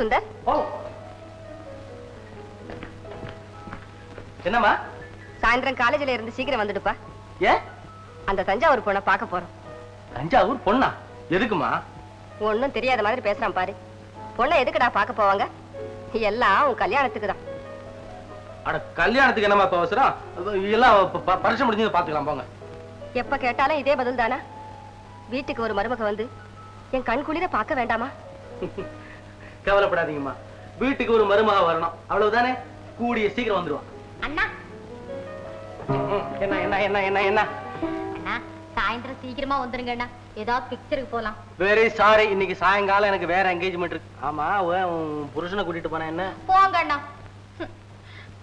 சுந்தர். ஓ என்னம்மா? சாயந்தரம் காலேஜ்ல இருந்து சீக்கிரம் வந்துடுப்பா. ஏ? அந்த தஞ்சாவூர் பொண்ணை பார்க்க போறோம். தஞ்சாவூர் பொண்ணா? எதுக்குமா? ஒன்னும் தெரியாத மாதிரி பேசுறான் பாரு. பொண்ணை எதுக்குடா பார்க்க போவாங்க? எல்லாம் உன் கல்யாணத்துக்கு தான். அட கல்யாணத்துக்கு என்னமா இப்ப அவசரம்? எல்லாம் பரிசு முடிஞ்சு பாத்துக்கலாம் போங்க. எப்ப கேட்டாலும் இதே பதில் தானா? வீட்டுக்கு ஒரு மருமக வந்து என் கண் குளிர பார்க்க வேண்டாமா? கவலைப்படாதீங்கம்மா, வீட்டுக்கு ஒரு மருமக வரணும், அவ்வளவுதானே. கூடிய சீக்கிரம் வந்துருவான். அண்ணா என்ன என்ன என்ன என்ன என்ன? அண்ணா சாயந்தரம் சீக்கிரமா வந்துருங்க அண்ணா, ஏதாவது பிக்சருக்கு போலாம். வெரி சாரி, இன்னைக்கு சாயங்காலம் எனக்கு வேற என்கேஜ்மெண்ட் இருக்கு. ஆமா, உன் புருஷனை கூட்டிட்டு போனா என்ன? போங்க அண்ணா,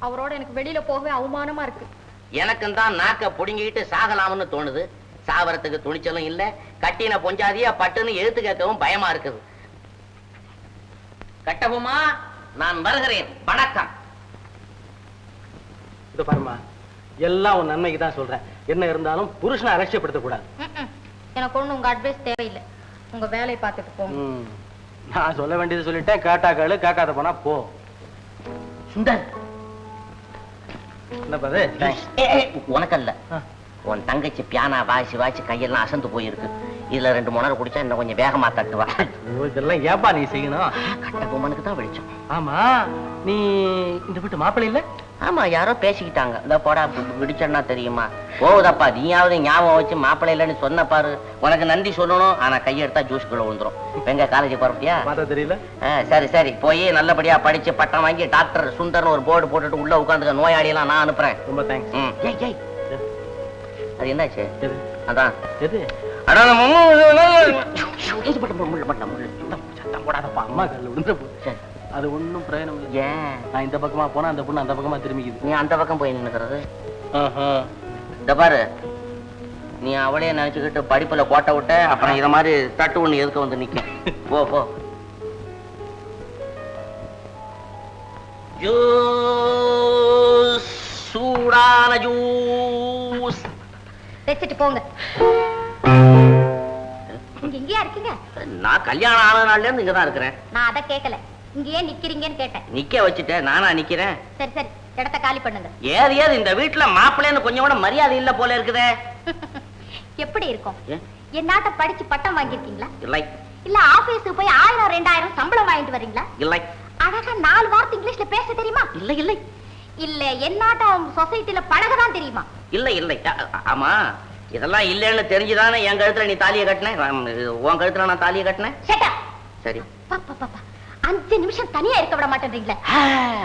அவரோட எனக்கு வெளியில போகவே அவமானமா இருக்கு. எனக்கும் தான் நாக்க புடுங்கிட்டு சாகலாம்னு தோணுது. சாவரத்துக்கு துணிச்சலும் இல்ல, கட்டின பொஞ்சாதியா பட்டுன்னு எழுத்து கேட்கவும் பயமா இருக்குது. கட்டவுமா, நான் வருகிறேன், வணக்கம். இது பாருமா, எல்லாம் உன் நன்மைக்கு தான் சொல்றேன். என்ன இருந்தாலும் புருஷனை அலட்சியப்படுத்த கூடாது. எனக்கு ஒண்ணு உங்க அட்வைஸ் தேவையில்லை, உங்க வேலையை பார்த்துட்டு போங்க. நான் சொல்ல வேண்டியது சொல்லிட்டேன். கேட்டா கேளு, கேட்காத போனா போ. சுந்தர், என்ன பாது? உனக்கல்ல, உன் தங்கச்சி பியானா வாசி வாசி கையெல்லாம் அசந்து போயிருக்கு. இதுல 2 மணி நேரம் குடிச்சா இன்னும் கொஞ்சம் வேகமா தட்டுவா. இதெல்லாம் ஏப்பா நீ செய்யணும்? கட்டபொம்மனுக்கு தான் வெளிச்சம். ஆமா, நீ இந்த வீட்டு மாப்பிள்ளை இல்ல? ஆமா, யாரோ பேசிக்கிட்டாங்க. இந்த போடா விடிச்சா தெரியுமா? போகுதப்பா, நீயாவது ஞாபகம் வச்சு மாப்பிள்ளை இல்லைன்னு சொன்ன பாரு. உனக்கு நன்றி சொல்லணும், ஆனா கையெடுத்தா ஜூஸ்குள்ள விழுந்துரும். எங்க காலேஜ் போறப்பியா? பார்த்தா தெரியல. சரி சரி, போய் நல்லபடியா படிச்சு பட்டம் வாங்கி டாக்டர் சுந்தர்னு ஒரு போர்டு போட்டுட்டு உள்ள உட்காந்துக்க. நோயாளி எல்லாம் நான் அனுப்புறேன். ரொம்ப தேங்க்ஸ். அது என்னாச்சு? அதான் எது? சத்தம் போடாதப்பா, அம்மா கல்ல விழுந்துற போது. அது ஒண்ணும் பிரயோஜனம் இல்லை. ஏன்? நான் இந்த பக்கமா போனா அந்த பொண்ணு அந்த பக்கமா திரும்பிக்குது. நீ அந்த பக்கம் போய் நின்னுக்கிறது. இந்த பாரு, நீ அவளே நினைச்சுக்கிட்டு படிப்புல கோட்டை விட்ட, அப்புறம் இத மாதிரி தட்டு ஒண்ணு எதுக்கு வந்து நிக்கும். போ போ. ஜூஸ், சூடான ஜூஸ் வச்சுட்டு போங்க. நீங்க இங்கேயா இருக்கீங்க? நான் கல்யாணம் ஆன நாள்ல இருந்து இங்கதான் இருக்கிறேன். நான் அதை கேட்கல, இங்க ஏன் நிக்கிறீங்கன்னு கேட்டேன். நிக்க வச்சுட்டேன், நானா நிக்கிறேன்? சரி சரி, இடத்த காலி பண்ணுங்க. ஏது இந்த வீட்டுல மாப்பிள்ளைன்னு கொஞ்சம் கூட மரியாதை இல்ல போல இருக்குதே. எப்படி இருக்கும்? என்னாட்ட படிச்சு பட்டம் வாங்கிருக்கீங்களா? இல்லை. இல்ல ஆபீஸுக்கு போய் 1000 2000 சம்பளம் வாங்கிட்டு வரீங்களா? இல்லை. அழகா 4 வார்த்தை இங்கிலீஷ்ல பேச தெரியுமா? இல்லை இல்லை. இல்ல என்னாட்ட சொசைட்டில பழகதான் தெரியுமா? இல்லை இல்லை. ஆமா, இதெல்லாம் இல்லைன்னு தெரிஞ்சுதானே என் கழுத்துல நீ தாலியை கட்டின. உன் கழுத்துல நான் தாலியை கட்டினேன். சரி, 5 நிமிஷம் தனியா இருக்க விட மாட்டேன்றீங்களே.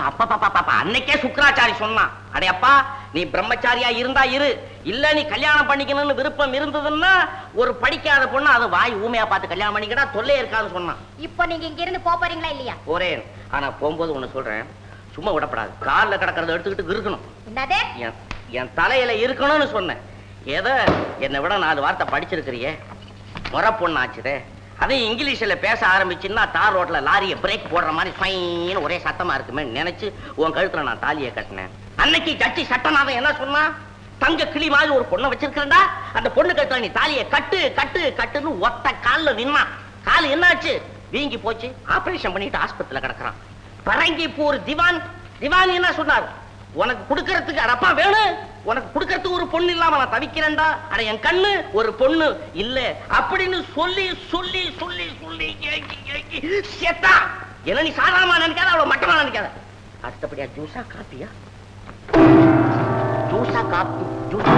அப்பா அன்னைக்கே சுக்கராச்சாரி சொன்னான், அடையப்பா நீ பிரம்மச்சாரியா இருந்தா இரு, இல்ல நீ கல்யாணம் பண்ணிக்கணும்னு விருப்பம் இருந்ததுன்னா ஒரு படிக்காத பொண்ணு அது வாய் ஊமையா பார்த்து கல்யாணம் பண்ணிக்கிட்டா தொல்லை இருக்காதுன்னு சொன்னான். இப்போ நீங்க இங்க இருந்து போறீங்களா இல்லையா? போறேன். ஆனா போகும்போது ஒண்ணு சொல்றேன், சும்மா விடப்படாது. காலில் கிடக்கிறத எடுத்துக்கிட்டு இருக்கணும். என்னது? என் தலையில இருக்கணும்னு சொன்னேன். ஏதோ என்னை விட 4 வார்த்தை படிச்சிருக்கிறியே, முறை பொண்ணு ஆச்சுதே. அதே இங்கிலீஷ்ல பேச ஆரம்பிச்சுன்னா தார் ரோட்ல லாரியை பிரேக் போடுற மாதிரி ஃபைன்னு ஒரே சத்தமா இருக்குமே நினைச்சு உன் கழுத்துல நான் தாலியை கட்டினேன். அன்னைக்கு ஜட்ஜி சட்டநாதன் என்ன சொன்னா, தங்க கிளி மாதிரி ஒரு பொண்ணை வச்சிருக்கிறா, அந்த பொண்ணு கழுத்துல நீ தாலியை கட்டு கட்டு கட்டுன்னு ஒத்த காலில் நின்னா. கால் என்னாச்சு? வீங்கி போச்சு. ஆபரேஷன் பண்ணிட்டு ஆஸ்பத்திரியில கிடக்குறான். பரங்கிப்பூர் திவான் திவான் என்ன சொன்னார், உனக்கு கொடுக்கறதுக்கு அடப்பா வேணும், உனக்கு கொடுக்கறதுக்கு ஒரு பொண்ணு இல்லாம நான் தவிக்கிறேன்டா. அட என் கண்ணு ஒரு பொண்ணு இல்ல அப்படின்னு சொல்லி சொல்லி சொல்லி சொல்லி செத்தா. என்ன நீ சாதாரணமா நினைக்காத, அவ்வளவு மட்டமா நினைக்காத. அடுத்தபடியா ஜூஸா காப்பியா? ஜூஸா coffee? Juice.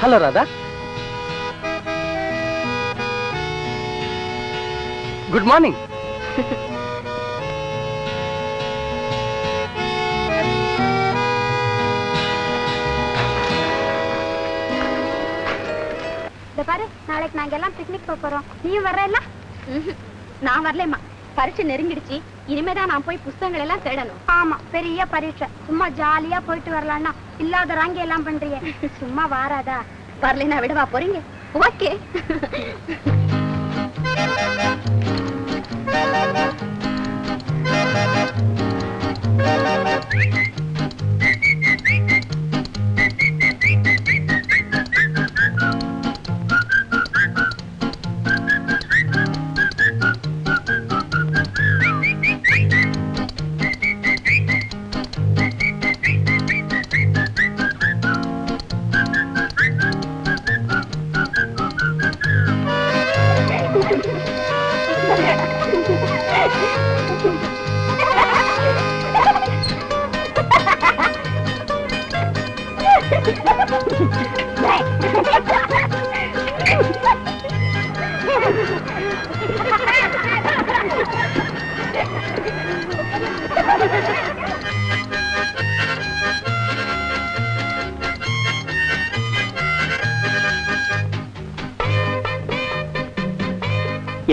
Hello Radha, good morning. பாரு, நாளைக்கு நாங்க எல்லாம் பிக்னிக் போறோம், நீயும் வர்றல? நான் வரலம்மா, பரீட்சை நெருங்கிடுச்சு. இனிமேதான் நான் போய் புத்தகங்கள் எல்லாம் தேடணும். ஆமா, பெரிய பரீட்சை. சும்மா ஜாலியா போயிட்டு வரலாம்னா இல்லாத ராங்கி எல்லாம் பண்றீங்க. சும்மா வாராதா? வரலைன்னா விடவா போறீங்க? ஓகே.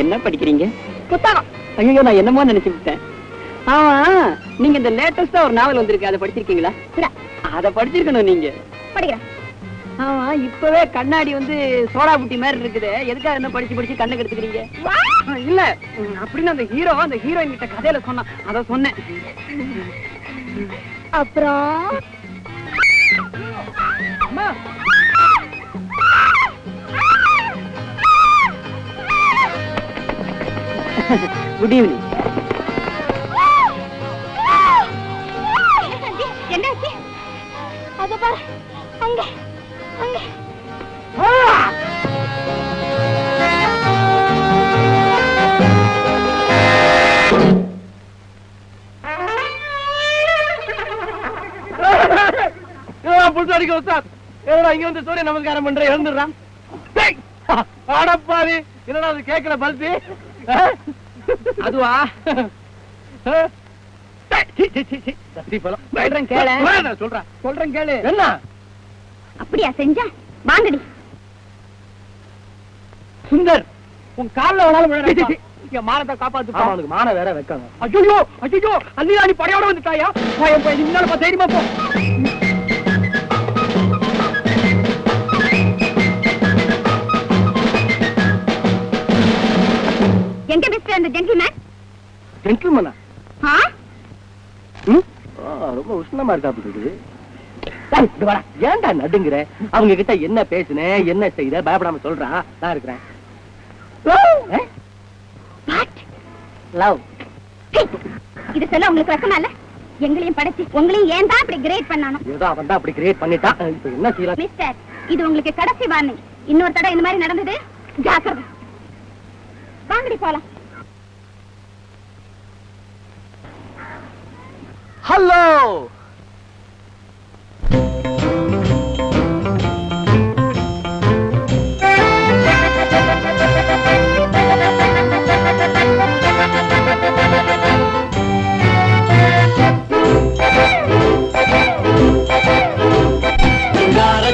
என்ன படிக்கிறீங்க? புத்தகம். ஐயோ, நான் என்னமோ நினைச்சுட்டேன். ஆமா, நீங்க இந்த லேட்டஸ்டா ஒரு நாவல் வந்திருக்கு, அதை படிச்சிருக்கீங்களா? அதை படிச்சிருக்கணும் நீங்க. படிக்கிறேன். ஆமா, இப்பவே கண்ணாடி வந்து சோடா புட்டி மாதிரி இருக்குது. எதுக்காக என்ன படிச்சு படிச்சு கண்ணை கெடுத்துக்கிறீங்க? இல்ல, அப்படின்னு அந்த ஹீரோயின் கிட்ட கதையில சொன்னா, அத சொன்னேன். அப்புறம் அம்மா, குட் ஈவினிங். என்னாச்சு? அத பாரு, அங்க அங்க. புதுசாடிக்க உஸ்தாத், என்னடா இங்க வந்து சூரிய நமஸ்காரம் பண்ற, எழுந்துடுறான். அடப்பாரு, என்னடா அது கேட்கல பல்பி? அதுவா? சொல்றேன் கேளு. என்ன அப்படியா செஞ்சா? வாங்கடி. சுந்தர், உன் கால்ல வேணாலும் மானத்தை காப்பாத்து. அவனுக்கு மான வேற வைக்காங்க. ஐயோ ஐயோ, அல்லி படையோட வந்துட்டாயா? முன்னால தைரியமா போ. எங்க மிஸ்டர் அந்த ஜென்டில்மேன்? ஜென்டில்மேனா? ஆ? ரொம்ப உஷ்ணமா இருக்கா இருக்குது. ஏன்டா நடுங்குற? அவங்க கிட்ட என்ன பேசுனேன், என்ன செய்த, பயப்படாம சொல்றா, நான் இருக்கிறேன். லவ் இது சொல்ல உங்களுக்கு வெக்கமா இல்ல? எங்களையும் படைச்சு உங்களையும் ஏன் தான் அப்படி கிரேட் பண்ணானோ? ஏதோ அவன் தான் அப்படி கிரியேட் பண்ணிட்டான். இப்ப என்ன செய்யலாம்? மிஸ்டர், இது உங்களுக்கு கடைசி வார்னிங். இன்னொரு தடவை இந்த மாதிரி நடந்தது, ஜாக்கிரதை. வாங்கடி போலாம். ஹலோ,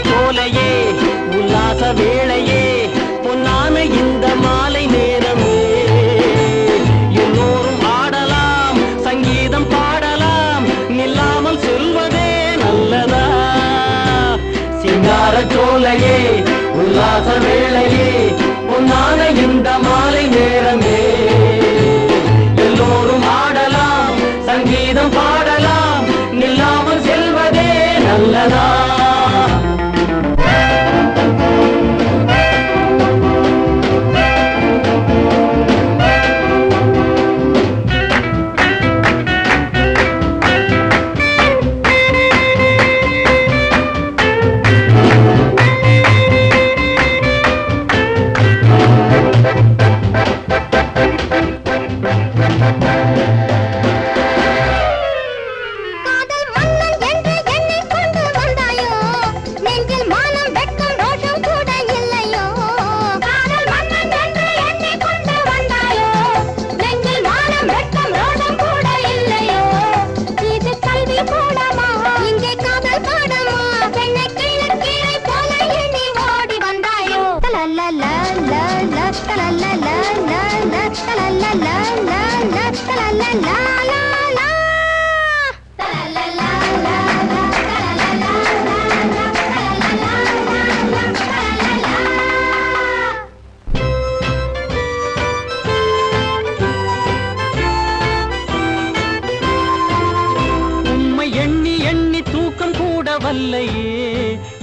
சோலையே, உல்லாச வேளையே, பொன்னான இந்த மாலை நேரமே, எல்லோரும் ஆடலாம், சங்கீதம் பாடலாம், நில்லாமல் செல்வதே நல்லதா? சிங்கார சோலையே, உல்லாச வேளையே, பொன்னான இந்த மாலை நேரமே, எல்லோரும் ஆடலாம், சங்கீதம் பாடலாம், நில்லாமல் செல்வதே நல்லதா?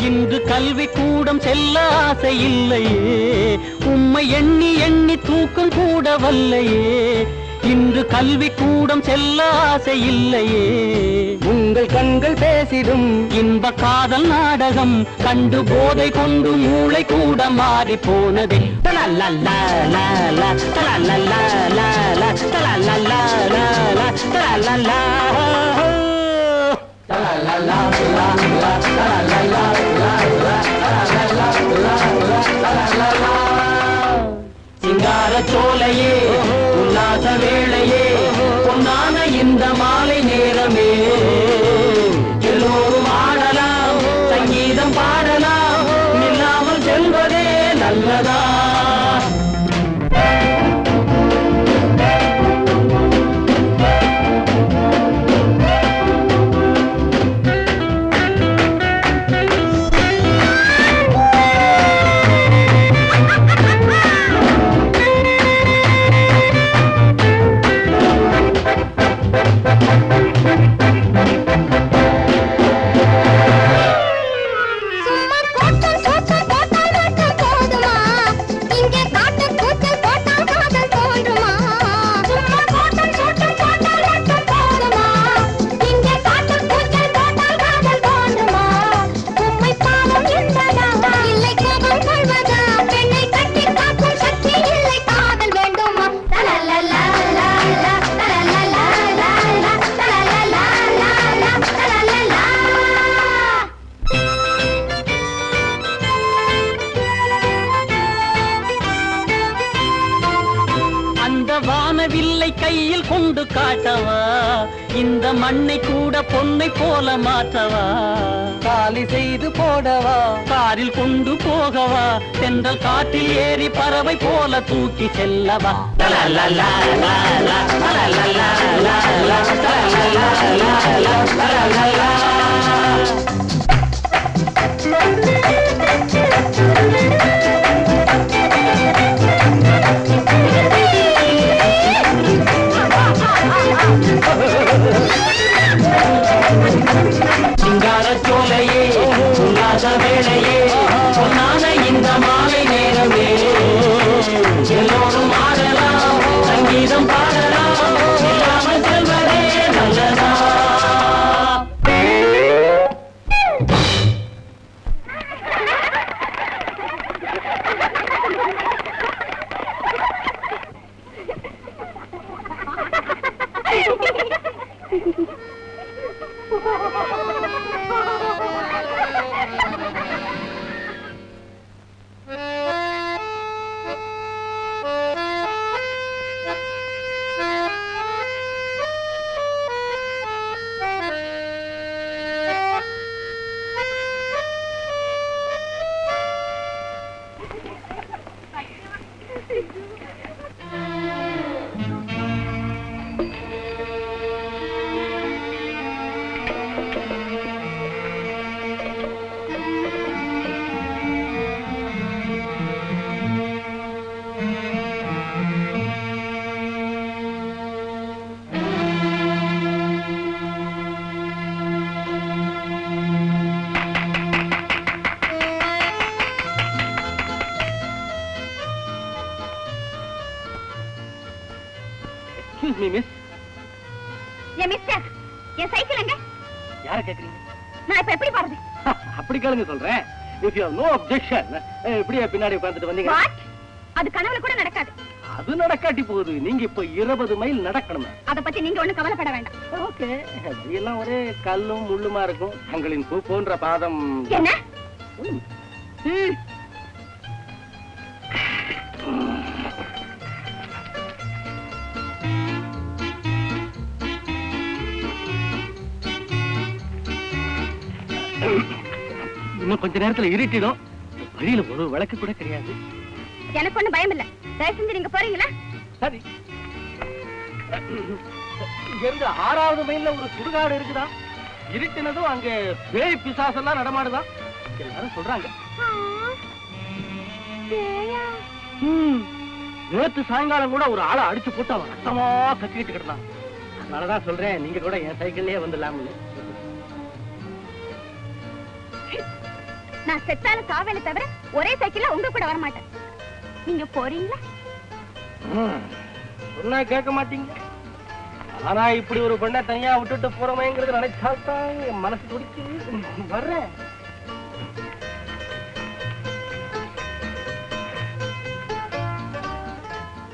இன்று கல்வி கூடம் செல்ல ஆசை இல்லையே, உம்மை எண்ணி எண்ணி தூக்கம் கூட வல்லையே, இன்று கல்வி கூடம் செல்ல ஆசை இல்லையே. உங்கள் கண்கள் பேசிடும் இன்ப காதல் நாடகம் கண்டு போதை கொண்டு மூளை கூட மாறி போனதே. சிங்கார சோலையே, உல்லாச வேளையே, பொன்னான இந்த மாலை நேரமே, எல்லோரும் ஆடலாம், சங்கீதம் பாடலாம், நில்லாமல் செல்வதே நல்லதா? கொண்டு காட்டவா இந்த மண்ணை கூட பொன்னை போல மாற்றவா காலி செய்து போடவா காரில் கொண்டு போகவா தென்றல் காற்றில் ஏறி பறவை போல தூக்கி செல்லவா சிங்கார சோலையே உல்லாச வேளையே பொன்னான இந்த மாலை நேரமே எல்லோரும் ஆடலாம் சங்கீதம் பாடலாம் இல்லாமல் செல்வதே நல்லதா அப்படி கேளுங்க சொல்றேன். If you have no objection, இப்படியே பின்னாடி உட்கார்ந்துட்டு வந்தீங்க. அது கனவுல கூட நடக்காது. அது நடக்காட்டி போகுது. நீங்க இப்ப 20 மைல் நடக்கணும். அத பத்தி நீங்க ஒண்ணும் கவலைப்பட வேண்டாம். ஓகே. இதெல்லாம் ஒரே கல்லும் முள்ளுமா இருக்கும். தங்களின் பூ போன்ற பாதம். என்ன? இன்னும் கொஞ்ச நேரத்துல இருட்டிடும். வழியில ஒரு விளக்கு கூட கிடையாது. எனக்கு ஒண்ணும் பயம் இல்ல. தயவு செஞ்சு நீங்க போறீங்களா? சரி. இங்க 6வது மைல்ல ஒரு சுடுகாடு இருக்குதா? இருட்டினதும் அங்க பேய் பிசாசெல்லாம் நடமாடுதா? எல்லாரும் சொல்றாங்க. நேத்து சாயங்காலம் கூட ஒரு ஆளை அடிச்சு போட்டு அவன் ரத்தமா கத்திக்கிட்டு கிடந்தான். அதனாலதான் சொல்றேன், நீங்க கூட என் சைக்கிள்லயே வந்துடலாம்னு. நான் செத்தால சாவேல தவிர ஒரே சைக்கிள்ல உங்க கூட வர மாட்டேன். நீங்க போறீங்களா? சொன்னா கேட்க மாட்டீங்க. ஆனா இப்படி ஒரு பெண்ணை தனியா விட்டுட்டு போறமேங்கிறது நினைச்சால்தான் என் மனசு துடிச்சு வர்றேன்.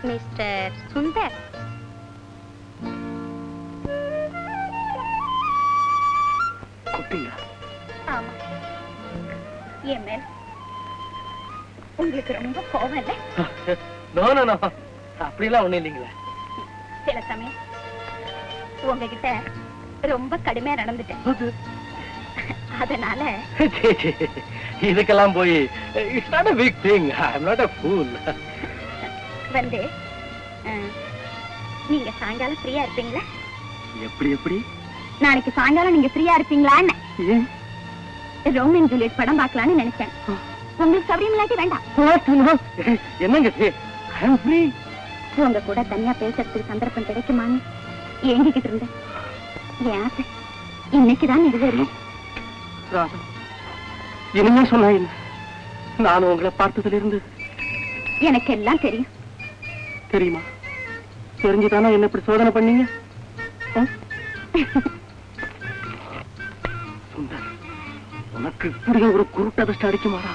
மிஸ்டர் சுந்தர், ஆமா, என் மேல் உங்களுக்கு ரொம்ப கோபம் இல்ல? அப்படிலாம் ஒண்ணு இல்லைங்களா? சில சமயம் உங்ககிட்ட ரொம்ப கடுமையா நடந்துட்டேன். அதனால இதுக்கெல்லாம் போய் it's not a big thing. I'm not a fool. வந்து நீங்க சாயங்காலம் ஃப்ரீயா இருப்பீங்களா? எப்படி நாளைக்கு சாயங்காலம் நீங்க ஃப்ரீயா இருப்பீங்களான்னு. ரோமியோ அண்ட் ஜூலியட் படம் பார்க்கலாம்னு நினைச்சேன். உங்களுக்கு சௌரியம் இல்லாட்டி வேண்டாம். என்னங்க உங்க கூட தனியா பேசுறதுக்கு சந்தர்ப்பம் கிடைக்குமான்னு ஏங்கிக்கிட்டு இருந்தேன். என் ஆசை இன்னைக்குதான் நிறைவேறும். இனிமே சொன்ன நானும் உங்களை பார்த்ததுல இருந்து எனக்கு எல்லாம் தெரியும். தெரியுமா? தெரிஞ்சுதானே என்ன இப்படி சோதனை பண்ணீங்க? சுந்தர், உனக்கு இப்படி ஒரு குருட்டதிஷ்ட அடிக்குமாடா?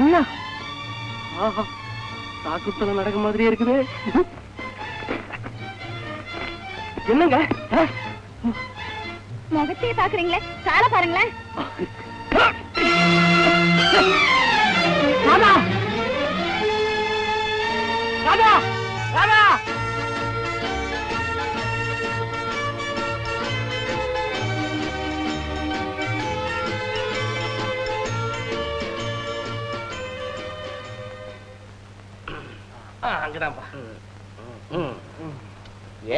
என்ன சாக்குத்தல நடக்க மாதிரியே இருக்குது. என்னங்க முகத்தையே பாக்குறீங்களே, காலை பாருங்களேன். ராதா ராதா ராதா அங்கதான்ப்பா.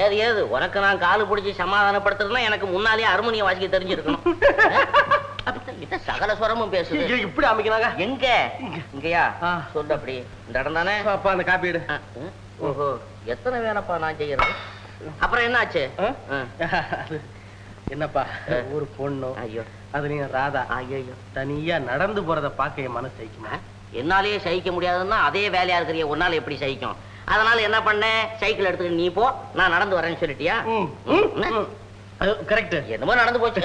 ஏது உனக்கு நான் காலு பிடிச்சி சமாதானப்படுத்துறதுன்னா எனக்கு முன்னாலேயே அருமணியை வாசிக்க தெரிஞ்சிருக்கணும். சகல சுரமும் பேசுது. இப்படி அமைக்கிறாங்க. எங்க இங்கயா சொல்லு. அப்படி இந்த இடம் தானே. அந்த காப்பி எடு. ஓஹோ, எத்தனை வேணப்பா நான் செய்யறது. அப்புறம் என்ன ஆச்சு? என்னப்பா ஒரு பொண்ணு, ஐயோ அது நீங்க ராதா, ஐயோ தனியா நடந்து போறத பாக்க என் மனசு சகிக்குமா? என்னாலேயே சகிக்க முடியாதுன்னா அதே வேலையா இருக்கிறிய உன்னால எப்படி சகிக்கும்? அதனால என்ன பண்ண, சைக்கிள் எடுத்துக்கிட்டு நீ போ, நான் நடந்து வரேன்னு சொல்லிட்டியா? கரெக்ட். என்னமோ நடந்து போச்சு.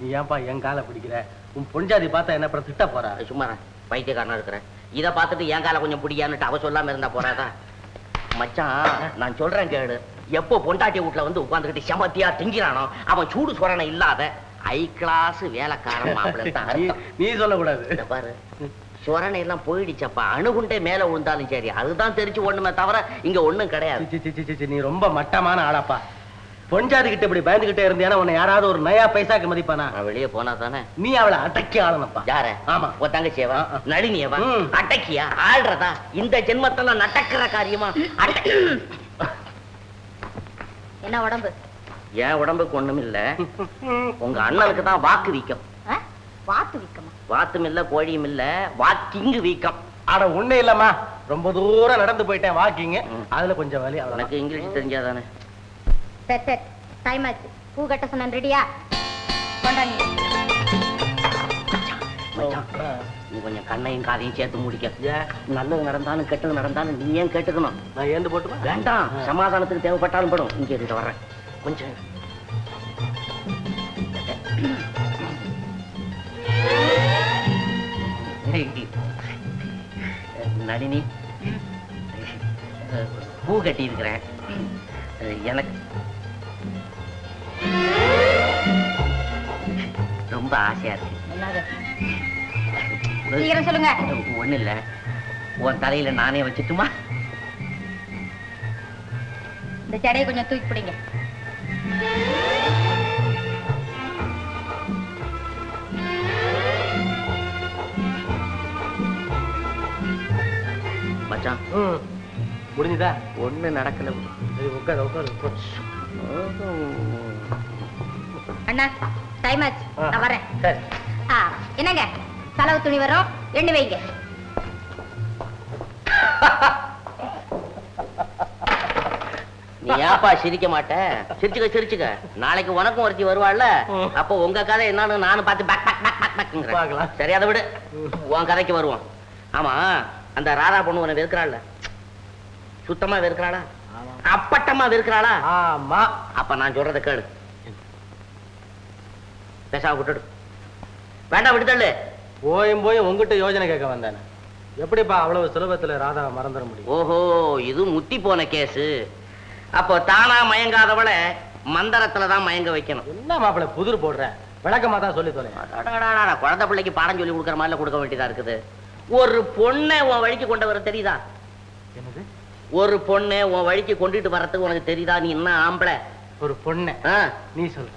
நீ ஏன்பா என் காலை பிடிக்கிற? உன் பொஞ்சாதி பார்த்தா என்ன அப்புறம் திட்ட போறா? சும்மா பைத்தியக்காரனா இருக்கிறேன். இதை பார்த்துட்டு என் காலை கொஞ்சம் பிடிக்கான்னுட்டு அவ சொல்லாம இருந்தா போறாதா? மச்சான் நான் சொல்றேன் கேளு. எப்போ பொண்டாட்டி வீட்டுல வந்து உட்காந்துக்கிட்டு செமத்தியா திங்கிறானோ அவன் சூடு சொரணை இல்லாத ஐ கிளாஸ் வேலைக்காரன் மாப்பிள்ளை தான். நீ சொல்லக்கூடாது. பாரு, சொரணை எல்லாம் போயிடுச்சப்பா. அணுகுண்டே மேல விழுந்தாலும் சரி, அதுதான் தெரிச்சு ஒண்ணுமே தவிர இங்க ஒண்ணும் கிடையாது. நீ ரொம்ப மட்டமான ஆளாப்பா. பொஞ்சாதி கிட்ட இப்படி பயந்துகிட்டே இருந்தியானா உன்னை யாராவது ஒரு நயா பைசாக்கு மதிப்பானா? வெளியே போனா தானே. நீ அவளை அடக்கி ஆளனப்பா. யார? ஆமா, உன் தங்கச்சியவா நளினியவா? அடக்கியா ஆள்றதா? இந்த ஜென்மத்துல நடக்கிற காரியமா? என்ன உடம்பு? என் உடம்புக்கு ஒண்ணும் இல்ல, உங்க அண்ணனுக்கு தான் வாக்கு வீக்கம். வாத்து வீக்கமா? வாத்தும் இல்ல, கோழியும் இல்ல, வாக்கிங்கு வீக்கம். ஆட ஒண்ணு இல்லம்மா, ரொம்ப தூரம் நடந்து போயிட்டேன் வாக்கிங், அதுல கொஞ்சம் வலி. எனக்கு இங்கிலீஷ் தெரிஞ்சாதானே. சரி சரி, டைம் ஆச்சு. பூ கட்ட சொன்னேன், ரெடியா? கொண்டாங்க. நீ கொஞ்சம் கண்ணையும் காதையும் சேர்த்து முடிக்க. நல்லது நடந்தாலும் கெட்டது நடந்தாலும் நீ ஏன் கேட்டுக்கணும்? நான் ஏந்து போட்டுமா? வேண்டாம், சமாதானத்துக்கு தேவைப்பட்டாலும் படும். இங்க இருக்க வர்றேன் கொஞ்சம். நளினி, பூ கட்டி இருக்கிறேன். எனக்கு ரொம்ப ஆசையா இருக்கு. சீக்கிரம் சொல்லுங்க. ஒண்ணு இல்ல, உன் தலையில நானே வச்சுட்டுமா? இந்த ஜடையை கொஞ்சம் தூக்கி பிடிங்க. மச்சான் முடிஞ்சுதா? ஒண்ணு நடக்கல. உட்காரு உட்காரு. அண்ணா டைம் ஆச்சு, நான் வரேன். சரி. என்னங்க செலவு துணி வரும், எண்ணி வைங்க. நீ ஏப்பா சிரிக்க மாட்ட? சிரிச்சுக்க சிரிச்சுக்க. நாளைக்கு உனக்கும் ஒருத்தி வருவாள்ல, அப்போ உங்க கதை என்னன்னு நானும் பார்த்து பேக் பேக் பேக் பேக் பேக்ங்கறேன். சரி, அதை விடு, உன் கதைக்கு வருவோம். ஆமா, அந்த ராதா பொண்ணு உன்னை வெறுக்கிறாள்ல, சுத்தமா வெறுக்கிறாளா? அப்பட்டமா வெறுக்கிறாளா? ஆமா. அப்ப நான் சொல்றத கேளு. பேசாம விட்டுடு. வேண்டாம், விட்டுதள்ளு. போயும் போய் உங்ககிட்ட யோஜனை கேட்க வந்தானே. எப்படிப்பா அவ்வளவு சுலபத்துல ராதா மறந்துட முடியும்? ஓஹோ, இது முத்தி போன கேஸு. அப்போ தானா மயங்காதவள மந்திரத்துலதான் மயங்க வைக்கணும். என்ன மாப்பிள்ள புதிர் போடுற? விளக்கமா தான் சொல்லி தொலை. குழந்தை பிள்ளைக்கு பாடம் சொல்லி கொடுக்குற மாதிரி கொடுக்க வேண்டியதா இருக்குது. ஒரு பொண்ணை உன் வழிக்கு கொண்டு வர தெரியுதா? என்னது? ஒரு பொண்ணை உன் வழிக்கு கொண்டுட்டு வர்றதுக்கு உனக்கு தெரியுதா? நீ என்ன ஆம்பளை? ஒரு பொண்ணு நீ சொல்ற?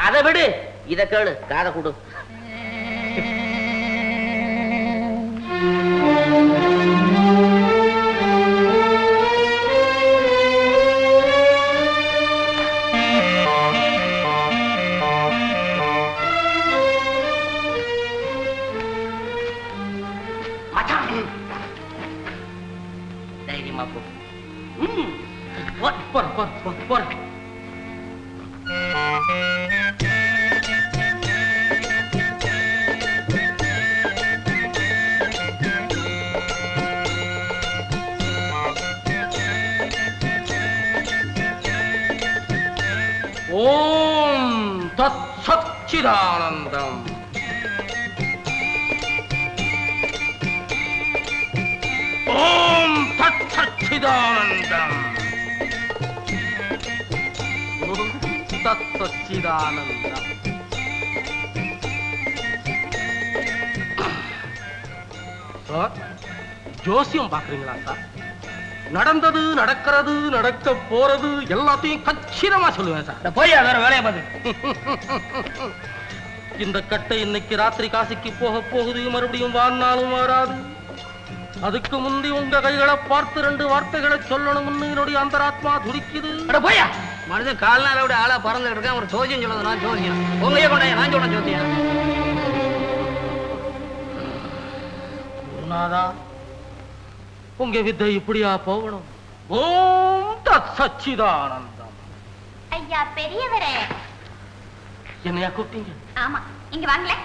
அதை விடு, இத கேளு, காதை கொடு. தைரியமா போ. ஓம் தத் சச்சிதானந்தம். ஓம் தத் சச்சிதானந்தம். தத் சச்சிதானந்தம். ஜோசியம் பாக்குறீங்களா சார்? நடந்தது, நடக்கிறது, நடக்க போறது எல்லாத்தையும் கச்சிதமா சொல்லுவேன் சார். போய் வேற வேலையை பார்த்து. இந்த கட்டை இன்னைக்கு ராத்திரி காசிக்கு போக போகுது, மறுபடியும் வாழ்நாளும் வராது. அதுக்கு முந்தி உங்க கைகளை பார்த்து 2 வார்த்தைகளை சொல்லணும்னு என்னுடைய அந்தராத்மா துடிக்குது. போயா மனுஷன் கால்நாளோட ஆளா பறந்துட்டு இருக்கேன். ஒரு ஜோசியம் சொல்லுது, நான் ஜோசியம் உங்களையே கொண்டாய நான் சொல்றேன் ஜோசியம். குருநாதா, உங்க வித்தை இப்படியா போகணும்? ஓம் தத் சச்சிதானந்தம். ஐயா பெரியவரே. என்னையா கூப்பிட்டீங்க? ஆமா, இங்க வாங்களே.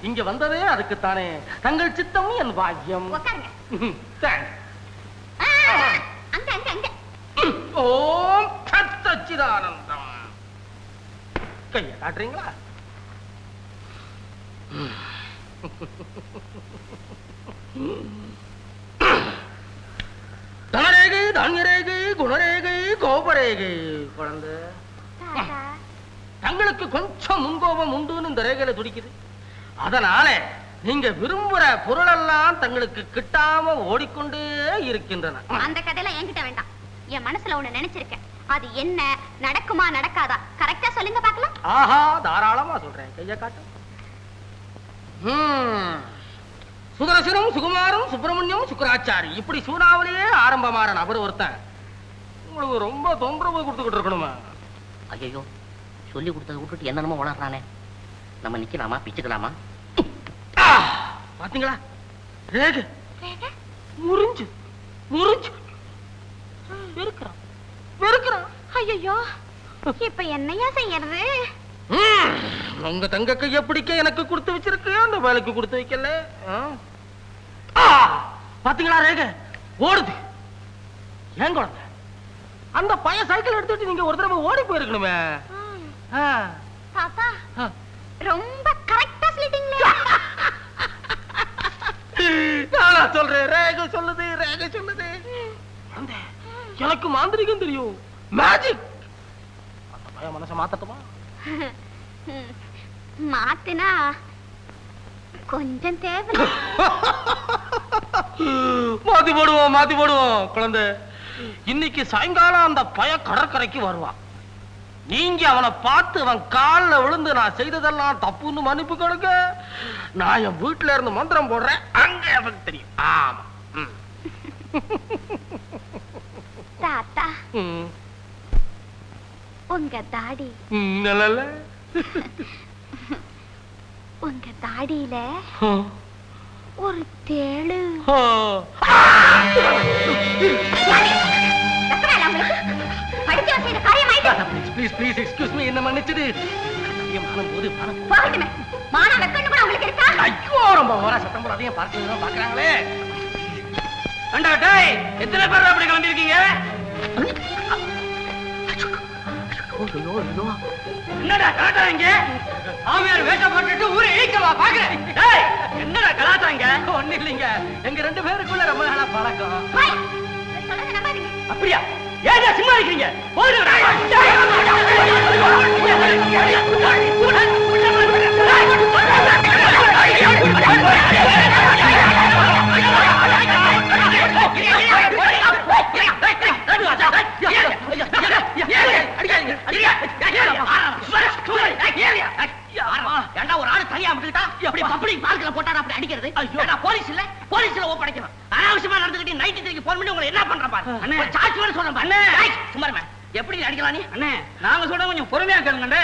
இங்க வந்ததே அதுக்குத்தானே. தங்கள் சித்தம் என் பாக்கியம். ஓம் தத் சச்சிதானந்தம். கையை காட்டுறீங்களா? தனரேகை, தானியரேகை, குணரேகை, கோபரேகை. குழந்தை, தங்களுக்கு கொஞ்சம் முன்கோபம் உண்டுன்னு இந்த ரேகையில துடிக்குது. அதனால நீங்க விரும்புற பொருளெல்லாம் தங்களுக்கு கிட்டாம ஓடிக்கொண்டே இருக்கின்றன. அந்த கதையெல்லாம் என்கிட்ட வேண்டாம். என் மனசுல ஒண்ணு நினைச்சிருக்கேன். அது என்ன, நடக்குமா நடக்காதா கரெக்டா சொல்லுங்க பாக்கலாம். ஆஹா, தாராளமா சொல்றேன். கைய காட்டு. சுதர்சனம், சுகுமாரம், சுப்பிரமணியம், சுக்கராச்சாரி, இப்படி சூறாவளியே ஆரம்பமான நபர் ஒருத்தன் உங்களுக்கு ரொம்ப தொந்தரவு கொடுத்துக்கிட்டு இருக்கணுமா? ஐயோ, சொல்லி கொடுத்ததை விட்டுட்டு என்னென்னமோ உணர்றானே. நம்ம நிக்கலாமா, பிச்சுக்கலாமா? பாத்தீங்களா, ரேகை முறிஞ்சு முறிஞ்சு வெறுக்கிறான் வெறுக்கிறான். ஐயோ, இப்ப என்னையா செய்யறது? உங்க தங்க கைய பிடிக்க எனக்கு கொடுத்து வச்சிருக்கு, அந்த வேலைக்கு கொடுத்து வைக்கல. பாத்தீங்களா, ரேகை ஓடுது. ஏன் குழந்தை, அந்த பையன் சைக்கிள் எடுத்துட்டு நீங்க ஒரு தடவை ஓடி போயிருக்கணுமே. தாத்தா ரொம்ப கரெக்டா சொல்லிட்டீங்களே. நானா சொல்றேன், ரேகை சொல்லுது, ரேகை சொல்லுது. எனக்கு மாந்திரிகம் தெரியும், மேஜிக். அந்த பையன் மனசை மாத்தட்டுமா? மாத்தினா கொஞ்சம் தேவை. மாத்தி போடுவோம், மாத்தி போடுவோம். குழந்தை, இன்னைக்கு சாயங்காலம் அந்த பய கடற்கரைக்கு வருவான். நீங்க அவனை பார்த்து அவன் காலில் விழுந்து நான் செய்ததெல்லாம் தப்புன்னு மன்னிப்பு கொடுக்க. நான் என் வீட்டுல இருந்து மந்திரம் போடுறேன், அங்க அவனுக்கு தெரியும். ஆமா. தாத்தா, உங்க தாடி நல்ல உங்க தாடியில ஒரு தேளு. ப்ளீஸ் ப்ளீஸ் எக்ஸ்கியூஸ் மீ, என்ன மன்னிச்சிடு. ஐயோ, ரொம்ப ஓரா சத்தம் போடாதீங்க, பார்க்கலாம் பாக்குறாங்களே. எத்தனை பேர் அப்படி கிளம்பிருக்கீங்க? என்னடா கலாட்டாங்க? ஆமியார் வேஷம் போட்டுட்டு ஊரை இழுக்கவா பாக்குறேன்? என்னடா கலாட்டாங்க? ஒண்ணு இல்லைங்க, எங்க 2 பேருக்குள்ள ரொம்ப நாளா பழக்கம். அப்படியா? ஏன் சும்மா இருக்கீங்க? ஒரு ஆளு தனியா விட்டுட்டா அப்படி பப்ளிக் பார்க்ல போட்டா அப்படி அடிக்கிறது. போலீஸ்ல போலீஸ்ல ஒப்படைக்கணும். அனாவசியமா நடந்துக்கிட்டு நைட் 3 போன் பண்ணி உங்களை என்ன பண்ற பாரு. சார்ஜ் வேற சொல்றேன் பாரு. சும்மா எப்படி அடிக்கலாம் நீ? அண்ணே, நாங்க சொல்ற கொஞ்சம் பொறுமையா கேளுங்கண்ணே.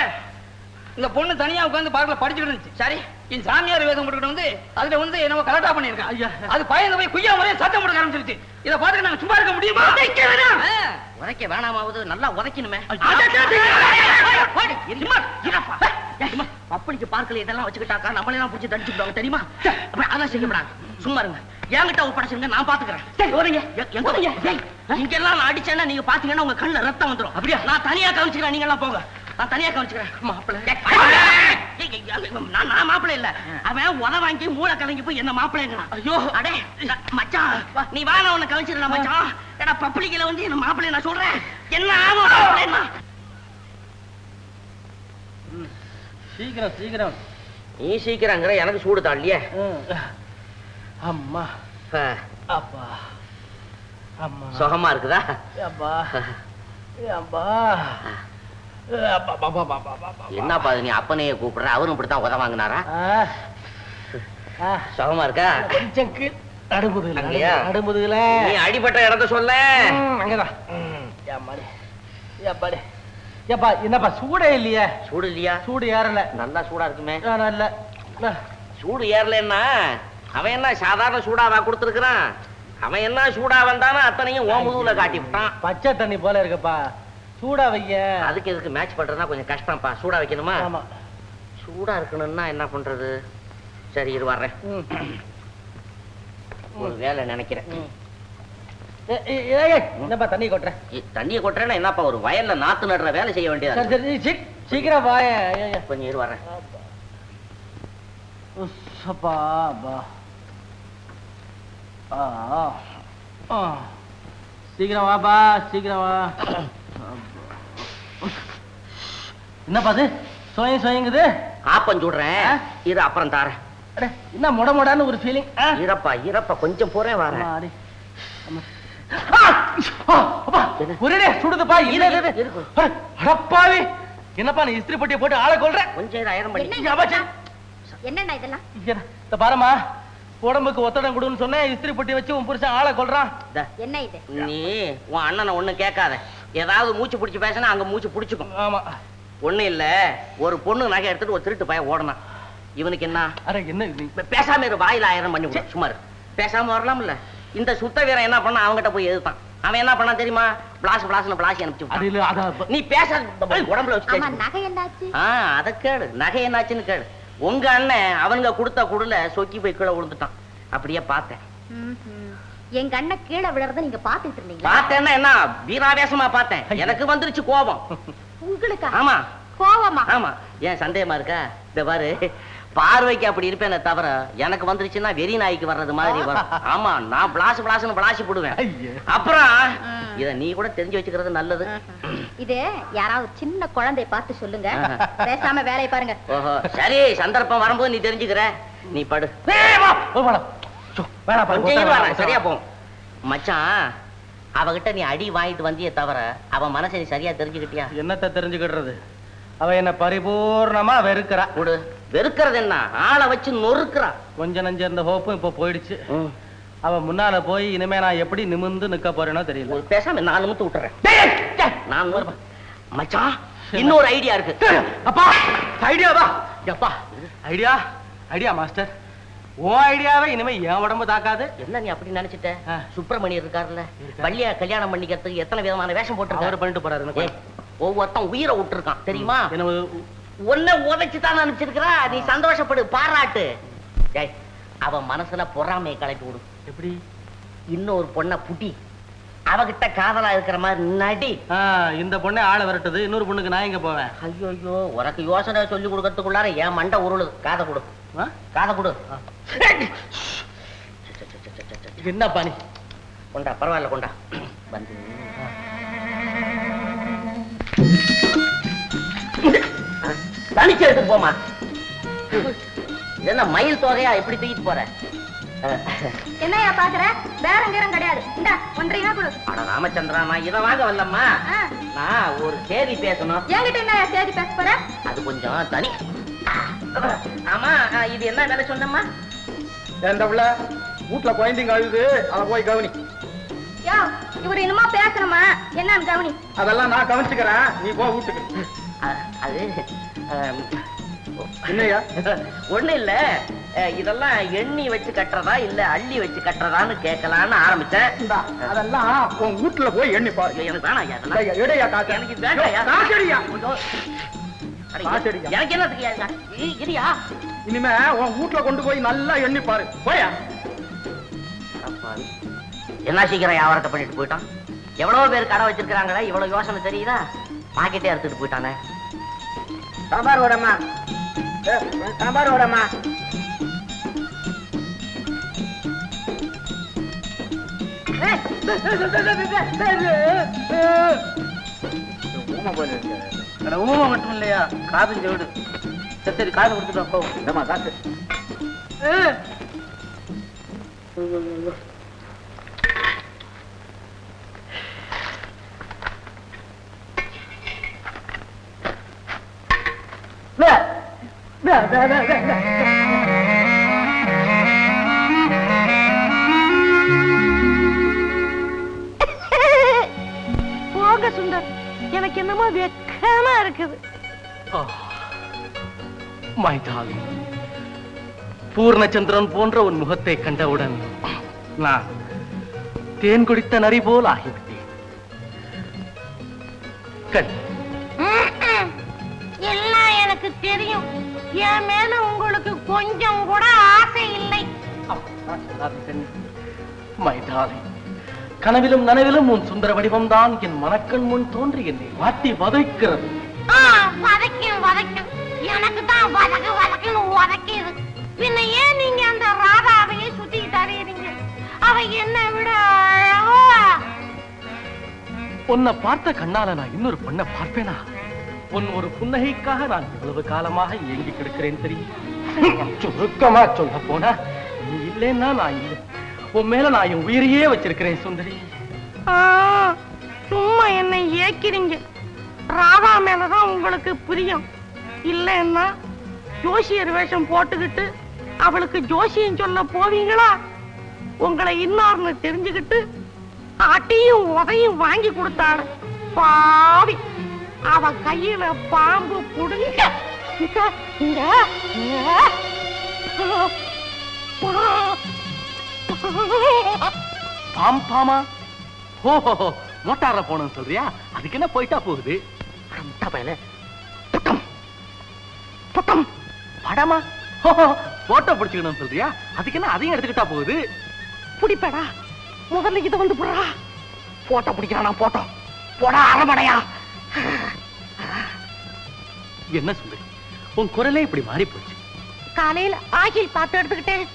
இந்த பொண்ணு தனியா உட்கார்ந்து பார்க்கல படிச்சுட்டு இருந்துச்சு. சரி, இந்த சாமியார் வேதம் போட்டுக்கிட்டு வந்து அதுல வந்து என்னவோ கலட்டா பண்ணிருக்கேன். அது பயந்து போய் குய்யா முறையை சத்தம் போட ஆரம்பிச்சிருச்சு. இதை பார்த்துட்டு நாங்க சும்மா இருக்க முடியுமா? உதைக்க வேணாமாவது நல்லா உதைக்கணுமே. பப்பளிக்கு பார்க்கல இதெல்லாம் வச்சுக்கிட்டாக்கா நம்மளே எல்லாம் பிடிச்சி தடிச்சுடுவாங்க தெரியுமா? அதான் செய்யப்படாது. சும்மா இருங்க, என்கிட்ட ஒப்படைச்சுங்க, நான் பாத்துக்கிறேன். இங்கெல்லாம் நான் அடிச்சேன்னா நீங்க பாத்தீங்கன்னா உங்க கண்ணுல ரத்தம் வந்துடும். அப்படியா? நான் தனியா கவனிச்சுக்கிறேன், நீங்க எல்லாம் போங்க. நான் தனியா கவனிச்சுக்கிறேன். நான் மாப்பிள்ளை இல்ல, அவன் உத வாங்கி மூளை கலங்கி போய் என்ன மாப்பிள்ளைங்கிறான். ஐயோ, அடே மச்சான், நீ வா, நான் உன்னை கவனிச்சிடலாம் மச்சான். ஏடா பப்ளிக்ல வந்து என்ன மாப்பிள்ளை நான் சொல்றேன். என்ன ஆகும்? சீக்கிரம் சீக்கிரம். நீ சீக்கிரங்கிற எனக்கு சூடு தாள்லையே. அம்மா அப்பா அம்மா சுகமா இருக்குதா? அப்பா அப்பா என்னப்பா நீ அப்பனையே கூப்பிடுற? அவரும் இப்படித்தான் உத வாங்கினாரா? சுகமா இருக்கா? கொஞ்சம் நடுமுதுகுல அங்கயா? நடுமுதுகுல நீ அடிபட்ட இடத்த சொல்ல. அங்கதான். ஏப்பாடி ஏப்பா என்னப்பா சூடே இல்லையே? சூடு இல்லையா? சூடு ஏறல. நல்லா சூடா இருக்குமே. இல்ல சூடு ஏறலன்னா அவன் என்ன சாதாரண சூடாவா கொடுத்துருக்கான்? அவன் என்ன சூடா வந்தானோ அத்தனையும் ஓ முதுகுல காட்டி விட்டான். பச்சை தண்ணி போல இருக்குப்பா. சூடா வைக்க. அதுக்கு எதுக்கு மேட்ச் பண்றதுனா கொஞ்சம் கஷ்டம்ப்பா. சூடா வைக்கணுமா? ஆமா. சூடா இருக்கணும்னா என்ன பண்றது? சரி இரு வர்றேன். ஒரு வேலை நினைக்கிறேன். என்னப்பா தண்ணி கொட்டுறேன்? தண்ணியை கொட்டுறேன்னா என்னப்பா ஒரு வயல்ல நாத்து நடுற வேலை செய்ய வேண்டியதா? சீக்கிரம் வாய. கொஞ்சம் இரு வர்றேன். சீக்கிரம் வாப்பா சீக்கிரம் வா. என்னப்பா அது சுயம் சுயங்குது? ஆப்பம் சுடுறேன் இரு அப்புறம் தாரேன். என்ன முட முடான்னு ஒரு ஃபீலிங். இருப்பா இருப்பா கொஞ்சம் போறேன் வரேன். ஒரே சுடுதுப்பா. அடப்பாவி என்னப்பா நீ இஸ்திரி பட்டியை போட்டு ஆளை கொல்ற? கொஞ்சம் அயரம் பண்ணி. என்னண்ணா இதெல்லாம்? இந்த பாருமா உடம்புக்கு ஒத்தடம் கொடுன்னு சொன்னேன். இஸ்திரி பட்டி வச்சு உன் புருஷன் ஆளை கொல்றான். என்ன இது? நீ உன் அண்ணனை ஒண்ணு கேட்காத. ஏதாவது மூச்சு பிடிச்சு பேசினா அங்க மூச்சு பிடிச்சுக்கும். ஆமா ஒண்ணு இல்ல, ஒரு பொண்ணு நகை எடுத்துட்டு ஒரு திருட்டு பையன் ஓடனான். இவனுக்கு என்ன? அட என்ன பேசாம இரு, வாயில ஆயிரம் பண்ணி விடு. சும்மா இரு. பேசாம வரலாம்ல. இந்த சுத்த வீரன் என்ன பண்ணா அவன்கிட்ட போய் எதிர்த்தான். அவன் என்ன பண்ணா தெரியுமா? பிளாஸ் பிளாஸ்னு பிளாஸ் அனுப்பிச்சு. நீ பேசாத உடம்புல வச்சு. நகை என்னாச்சு? அத கேடு. நகை என்னாச்சுன்னு கேடு. உங்க அண்ணன் அவனுங்க கொடுத்த குடுல சொக்கி போய் கீழே விழுந்துட்டான். அப்படியே பார்த்தேன். எங்க அண்ணன் கீழே விழுறத நீங்க பாத்துட்டு இருந்தீங்களா? பார்த்தேன்னா என்ன வீராவேசமா பார்த்தேன். எனக்கு வந்துருச்சு கோபம். உங்களுக்கு? ஆமா கோவமா? ஆமா. ஏன் சந்தேகமா இருக்கா? இந்த பாரு பார்வைக்கு அப்படி இருப்பேன் தவிர எனக்கு வந்துருச்சுன்னா வெறி நாய்க்கு வர்றது மாதிரி வரும். ஆமா நான் பிளாஸ் பிளாஸ்னு பிளாசி போடுவேன். அப்புறம் இத நீ கூட தெரிஞ்சு வச்சுக்கிறது நல்லது. இது யாராவது சின்ன குழந்தைய பார்த்து சொல்லுங்க. பேசாம வேலையை பாருங்க. ஓஹோ சரி, சந்தர்ப்பம் வரும்போது நீ தெரிஞ்சுக்கிற. நீ படு. சரியா போம் மச்சான். அவகிட்ட நீ அடி வாங்கிட்டு வந்தியே தவிர அவன் மனசை நீ சரியா தெரிஞ்சுக்கிட்டியா? என்னத்த தெரிஞ்சுக்கிடுறது? அவ என்ன பரிபூர்ணமா வெறுக்கிறா. விடு. வெறுக்கிறது என்ன? ஆளை வச்சு நொறுக்கிறா. கொஞ்ச நஞ்ச இருந்த ஹோப்பும் இப்ப போயிடுச்சு. அவ முன்னால போய் இனிமே நான் எப்படி நிமிர்ந்து நிக்க போறேனோ தெரியல. பேசாம நான் நிமிர்ந்து விட்டுறேன். நான் மச்சான் இன்னொரு ஐடியா இருக்கு. அப்பா ஐடியாவா? அப்பா ஐடியா ஐடியா மாஸ்டர். உன் ஐடியாவே இனிமே என் உடம்பு தாக்காது. என்ன நீ அப்படி நினைச்சிட்ட? சுப்பிரமணியர் இருக்காருல்ல, வள்ளியா கல்யாணம் பண்ணிக்கிறதுக்கு எத்தனை விதமான வேஷம் போட்டு பண்ணிட்டு போறாரு. ஒவ்வொருத்தன் உயிரை விட்டுருக்கான் தெரியுமா? உன்னை உதைச்சுதான் நினைச்சிருக்கிறா. நீ சந்தோஷப்படு, பாராட்டு. அவன் மனசுல பொறாமையை கலப்பி விடு. எப்படி? இன்னொரு பொண்ணை புட்டி அவகிட்ட காதலா இருக்கிற மாதிரி நடி. இந்த பொண்ணை ஆளை விரட்டுது. இன்னொரு பொண்ணுக்கு நான் எங்க போவேன்? ஐயோ ஐயோ, உனக்கு யோசனை சொல்லி கொடுக்கறதுக்குள்ளார என் மண்டை உருளுது. காதை கொடு, காதை கொடு. என்னப்பா நீ? கொண்டா, பரவாயில்ல கொண்டா. வந்து தனிச்சு எடுத்துட்டு போமா. என்ன மயில் தோகையா எப்படி தூக்கிட்டு போற? என்னையா பாக்குற? பேரம் கீரம் கிடையாது. இந்த 1.5 கொடு. அட ராமச்சந்திரா, நான் இதை வாங்க வரலம்மா. நான் ஒரு செய்தி பேசணும். என்கிட்ட என்ன செய்தி பேச போற? அது கொஞ்சம் தனி. ஆமா, இது என்ன வேலை சொன்னம்மா? வீட்டுல குழந்தைங்க அழுது, அத போய் கவனி. யோ, இவர் இன்னுமா பேசணுமா? என்னன்னு கவனி. அதெல்லாம் நான் கவனிச்சுக்கிறேன், நீ போ வீட்டுக்கு. அது என்னையா? ஒண்ணு இல்ல, இதெல்லாம் எண்ணி வச்சு கட்டுறதா இல்ல அள்ளி வச்சு கட்டுறதான்னு கேட்கலான்னு ஆரம்பிச்சேன். அதெல்லாம் உன் வீட்டுல போய் எண்ணி பாரு. எனக்கு வேணாம். எனக்கு எனக்கு என்ன தெரியா? இனிமே உன் வீட்டுல கொண்டு போய் நல்லா எண்ணி பாரு. போயா? என்ன சீக்கிரம் வியாபாரத்தை பண்ணிட்டு போயிட்டான். எவ்வளவு பேர் கடை வச்சிருக்காங்களா? இவ்வளவு யோசனை தெரியுதா? பாக்கெட்டே எடுத்துட்டு போயிட்டானே. சாம்பார் ஓடமா, சாம்பார் ஓடமா. ஊமை மட்டும் இல்லையா, காதும் செவிடு. சரி சரி காசு கொடுத்துட்டு போ. இந்தமா காசு. போக சுந்தர், எனக்கு என்னமோ வெக்கமா இருக்குது. மை டார்லிங், பூர்ணச்சந்திரன் போன்ற உன் முகத்தை கண்டவுடன் நான் தேன் குடித்த நரி போல் ஆகிவிட்டேன். கண் எல்லாம் எனக்கு தெரியும். என் மேல உங்களுக்கு கொஞ்சம் கூட ஆசை இல்லை. மை டார்லிங், கனவிலும் நனவிலும் உன் சுந்தர வடிவம் தான் என் மனக்கண் முன் தோன்றி என்னை வாட்டி வதைக்கிறது. வதக்கும் வதக்கும், எனக்கு தான் வதக்கு வதக்குன்னு உதைக்குது. பின்ன ஏன் நீங்க அந்த ராதாவையே சுத்திக்கிட்டு அறியறீங்க? அவ என்ன விட உன்னை பார்த்த கண்ணால நான் இன்னொரு பொண்ணை பார்ப்பேனா? உன் ஒரு புன்னகைக்காக நான் இவ்வளவு காலமாக ஏங்கி கிடக்கிறேன் தெரியும். சுருக்கமா சொல்ல போனா, நீ இல்லைன்னா நான் இல்லை. உன் மேல நான் என் உயிரையே வச்சிருக்கிறேன் சுந்தரி. சும்மா என்னை ஏக்கிறீங்க. ராதா மேலதான் உங்களுக்கு பிரியம் இல்லைன்னா ஜோசியர் வேஷம் போட்டுக்கிட்டு அவளுக்கு ஜோசியம் சொல்ல போவீங்களா? உங்களை இன்னார்னு தெரிஞ்சுக்கிட்டு அட்டியும் உதையும் வாங்கி கொடுத்தாள் பாவி. அவ கையில பாம்பு புடுங்க. பாமா ஓஹோ, மோட்டார்ல போனோம்னு சொல்றியா? அதுக்கு என்ன போயிட்டா போகுது? படமா போட்டோ பிடிச்சுக்கணும் சொல்றியா? அதுக்கு என்ன அதையும் எடுத்துக்கிட்டா போகுது? புடிப்படா, முதல்ல இதை வந்து போடுறா. போட்டோ பிடிக்கிறானா? போட்டோ போடா அரமடையா. என்ன சுந்தரி, உன் குரலே இப்படி மாறி போச்சு. காலையில ஆகில் பார்த்து எடுத்துக்கிட்டேன்.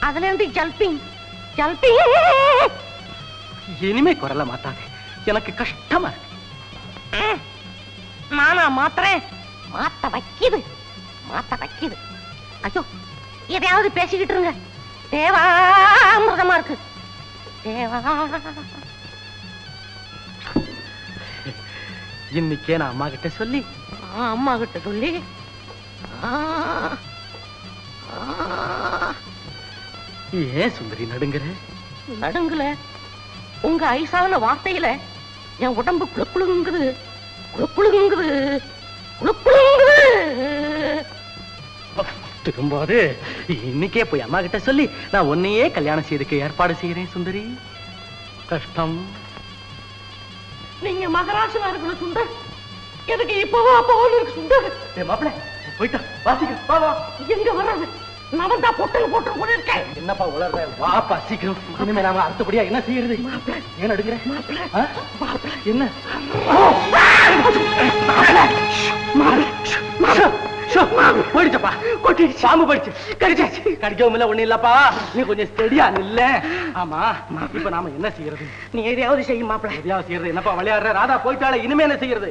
அதுல இருந்து ஜல்பிங் ஜல்பிங். இனிமே குரலை மாத்தாதே, எனக்கு கஷ்டமா இருக்கு. நானா மாத்துறேன்? மாத்த வைக்குது, மாத்த வைக்குது. ஐயோ, எதையாவது பேசிக்கிட்டு இருங்க. தேவாமிர்தமா இருக்கு. தேவா இன்னைக்கே நான் அம்மா கிட்ட சொல்லி, அம்மா கிட்ட சொல்லி ஏன் சுந்தரி நடுங்குற? நடுங்குல. உங்க ஐசாவில வார்த்தையில என் உடம்பு குளுக்குழுங்குது, குளுக்குழுங்குது, குளுக்குழுங்குது. திரும்பாது. இன்னைக்கே போய் அம்மா கிட்ட சொல்லி நான் உன்னையே கல்யாணம் செய்துக்க ஏற்பாடு செய்யறேன் சுந்தரி. கஷ்டம். நீங்க மகராசனா இருக்கணும் சுந்தர். எனக்கு இப்பவோ அப்பவோ இருக்கு சுந்தர். மாப்பிள்ள போயிட்டா வாசிக்க வா வா. எங்க வர்றது? நான் தான் பொட்டல் போட்டு போயிருக்கேன். என்னப்பா உளர்ற? வாப்பா சீக்கிரம். இனிமே நாம அடுத்தபடியா என்ன செய்யறது? ஏன் எடுக்கிற? என்ன போயிடுச்சப்பா? கொட்டிடுச்சு. பாம்பு போயிடுச்சு. கடிச்சாச்சு. கடிக்கவும் இல்ல, ஒண்ணு இல்லப்பா. நீ கொஞ்சம் ஸ்டெடியா நில்ல. ஆமா, இப்ப நாம என்ன செய்யறது? நீ எதையாவது செய்யும் மாப்பிள்ள. எதையாவது செய்யறது? என்னப்பா விளையாடுற? ராதா போயிட்டாலே, இனிமே என்ன செய்யறது?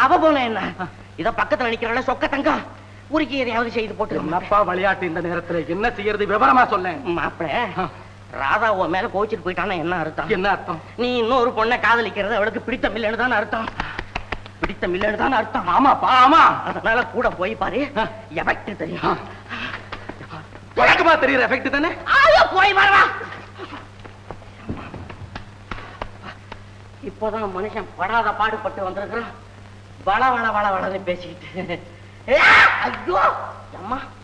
அவ போன என்ன? இத பக்கத்துல நிக்கிறல சொக்க தங்கம், உருக்கி எதையாவது செய்து போட்டு. என்னப்பா விளையாட்டு இந்த நேரத்துல? என்ன செய்யறது? விவரமா சொல்ல மாப்பிள்ள. ராதா உன் மேல கோச்சிட்டு போயிட்டானா என்ன அர்த்தம்? என்ன அர்த்தம்? நீ இன்னொரு பொண்ணை காதலிக்கிறது அவளுக்கு பிடித்தம் இல்லைன்னு தான் அர்த்தம். பிடித்தம் இல்லைன்னு தான் அர்த்தம். ஆமாப்பா, ஆமா. அதனால கூட போய் பாரு, எஃபெக்ட் தெரியும். வழக்கமா தெரியுற எஃபெக்ட் தானே? போய் வரவா. இப்போதான் மனுஷன் படாத பாடுபட்டு வந்திருக்கிறான். வள வள வள வளன்னு பேசிக்கிட்டு. ஐயோ அம்மா.